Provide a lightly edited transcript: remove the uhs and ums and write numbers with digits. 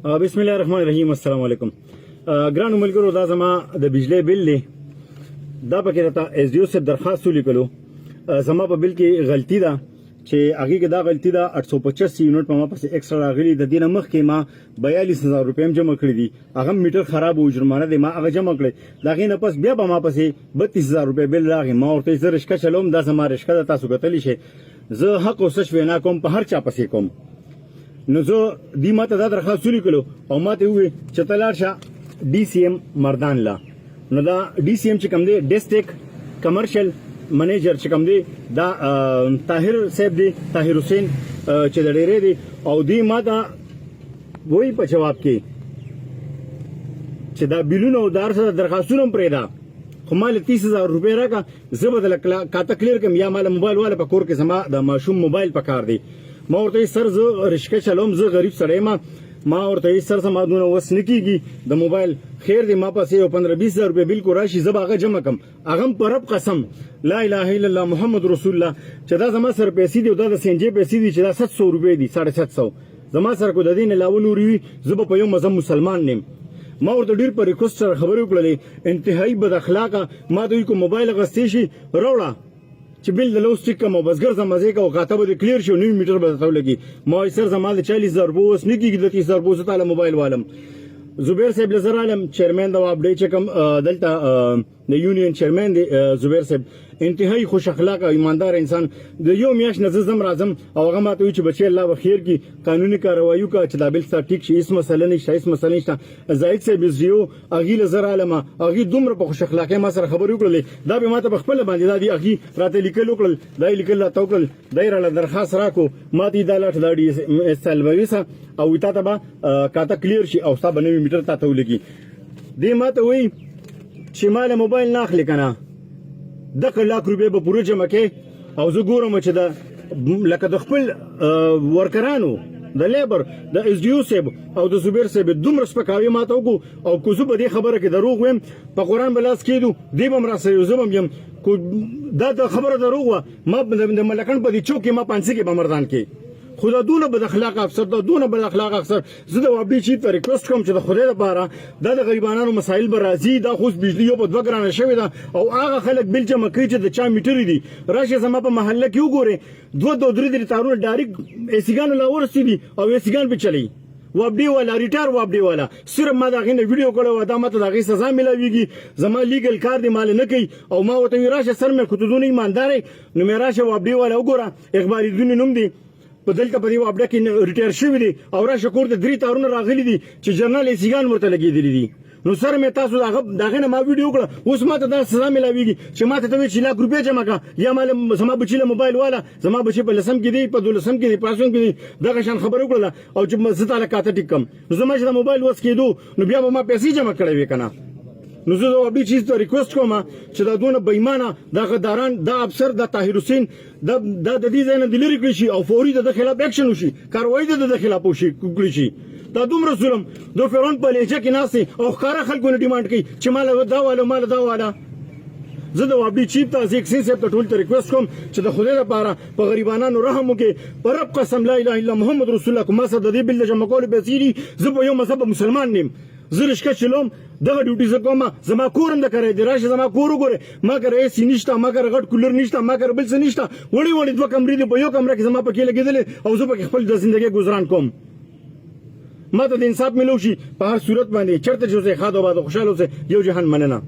بسم الله الرحمن الرحیم. السلام علیکم ګرانو ملګرو. دا زما د بجلی بل دی، دا پکې راته ایس ډي او صاحب درخواست ولیکلو. زما په بل کې غلطي ده چې هغې کې دا غلطي ده 885 یونټ په ما پسې ایکسټرا راغلي. د دې نه مخکې ما 42,000 روپۍ هم جمع کړي دي، هغه میټر خراب و، جرمانه دی، ما هغه جمع کړی. د هغې نه پس بیا به ما پسې 32,000 روپۍ بل راغی. ما ورته زه رشکه چلوم، دا زما رشکه ده، تاسو کتلی شئ. زه حق او سچ وینا کوم، په هر چا پسې کوم. نو زه دی ماته دا درخواست ولیکلو او ماته وویل چې ته لاړ شه ډي سي ایم مردان لا. نو دا ډي سي ایم چې کوم دی ډسټرک کمرشل منیجر چې کوم دی دا طاهر صاحب دی، طاهر حسین چې د ډیرې دی. او دی ماته وایي په جواب کې چې دا بیلونه او دار سره درخواستونه هم پرېږده، خو ما له 30,000 روپۍ راکړه، زه به دله کاته کلیر کړم، یا ما له موبایل والا په کور کې زما د ماشوم موبایل په کار دی. ما ورته سر زه رشکه چلوم، زه غریب سړی ما ورته سر زما دونه وس نه کېږي د موبایل. خیر دی ما پسې یو 15-20,000 روپۍ بالکل راشي، زه به هغه جمع کړم. هغه هم په رب قسم لا اله الا الله محمد رسول الله چې دا زما سره پیسې دي او دا د سینجې پیسې دي چې دا 700 روپۍ دي، 750 زما سره کو د دې نه علاوه نورې وي، زه به په یو مذهب مسلمان نیم. ما ورته ډېر په ریکوست سره خبرې وکړلې، انتهایی بد اخلاقه. ما دوی کو موبایل غستې شي راوړه چې بل د لو سټیک کوم بسګر زما مزه کو کاته به کلیر شو، 9 میټر به تاسو لګي. ما سر زما د 40,000 روپۍ وس نه کیږي، د 30,000 روپۍ تعالی موبایل والم. زبیر صاحب لزر عالم چیرمن دا اپډیټ چکم دلته د یونین چیرمن دی زبیر صاحب، انتهایی خوش اخلاق او ایماندار انسان. د یو میاش نظم راځم او هغه ماته وی چې بچي الله بخیر کی قانوني کاروایو کا چې دا بل څه ټیک شي، هیڅ مسله نشته، هیڅ مسله نشته. زاید صاحب زیو اغي لزر عالم اغي دومره په خوش اخلاقه ما سره خبرې وکړلې، دا به ماته خپل باندې دا دی اغي راته لیکل وکړل، دا لیکل لا توکل دایره له درخواست راکو، ما دې دا لاټ دا ډي سلويسا او تا ته به کاته کلیر شي او صاحب 9 میټر تا ته ولګي. دې ماته وی چې مال موبایل نه اخلي کنه 10 لک روپۍ به پوره جمع کې. او زه ګورم چې دا لکه د خپل ورکرانو د لیبر د ایس ډي او صاحب او د زبیر صاحب دومره سپکاوي ماته وکړو. او که زه په دې خبره کې دروغ ویم په قرآن به لاس کېدو، دی به م راسره یو زه به م یم. دا د خبره دروغ وه، ما د ملکن په دې چوک کې ما پانسي کې به مردان کې خدا دونه بد اخلاق افسر، دا دونه بد اخلاق افسر. زه د وابډي چیف ته ریکوست کوم چې د خدای لپاره دا د غریبانو مسایل به راځي. دا خو بجلی یو په 2 ګرانه شوې ده او هغه خلک بل جمع کوي چې د چا میټرې دي. راشه زما په محله کې وګورئ 2-3 تارونه ډایرکټ ایسیګانو لا ورسېدي او ایسیګان پې چلی وابډي والا ریټایر وابډي والا. صرف ما د هغې نه ویډیو کړی وه، دا ماته د هغې سزا میلاویږي، زما لیګل کار دی مال نه کوي. او ما ورته وی راشه سر مې خطودونه ایماندار نو مې راشه وابډي والا وګوره، اقبالي دونې نوم دی په دلته په دې وابډه کې ریټایر شوي دي او راشه کور ته 3 تارونه راغلي دي چې جنرال ایسیګان ورته لګېدلي دي. نو سر مې تاسو د هغې نه ما ویډیو وکړه، اوس ماته دا سزا میلاویږي چې ماته ته وایي چې لاک روپۍ جمع کړه، یا زما بچي له موبایل والا، زما بچي په 10 کې دی، په 12 کې دی، په 8 کې دی، دغه شان خبرې وکړله او چې زه تاله کاته ټیک کړم. نو زما چې د موبایل وس کېدو نو بیا به ما پیسې جمع کړی وې که نه. نو زه د وابډي چیز ته ریکوست کوم چې دا دونه بېایمانه دا غداران دا افسر دا طاهر حسین دا د دې ځای نه د لرې کړی شي او فوري د خلاف اکشن وشي، کاروایي د خلاف وکړي شي. دا دومره ظلم د فرعون په لهجه کې ناستې او ښکاره خلکو نه ډیمانډ کوي چې مال دا والا مال دا والا. زه د وابډي چیف ته زیکسین صاحب ته ټول ته ریکوست کوم چې د خدای لپاره په غریبانانو رحم وکړي، په رب قسم لا اله الا محمد رسول الله. که ما سره د دې بل د جمع کولو پیسې دي، زه په یو مذهب مسلمان نیم، زه رشکه چلوم، دغه ډیوټي زه کوم، زما کور هم د کرای دی، راشه زما کور وګورئ، ما کره اے سی نشته، ما کره غټ کولر نشته، ما کره بل څه نشته، وړې 2 کمرې دي، په یو کمره کې زما پکې لګېدلې او زه پکې خپل د زندګۍ ګزاران کوم. ما ته د انصاف ملو شي په هر صورت باندې، چېرته چې اوسئ ښاد او باد خوشحاله اوسئ. یو جهان مننه.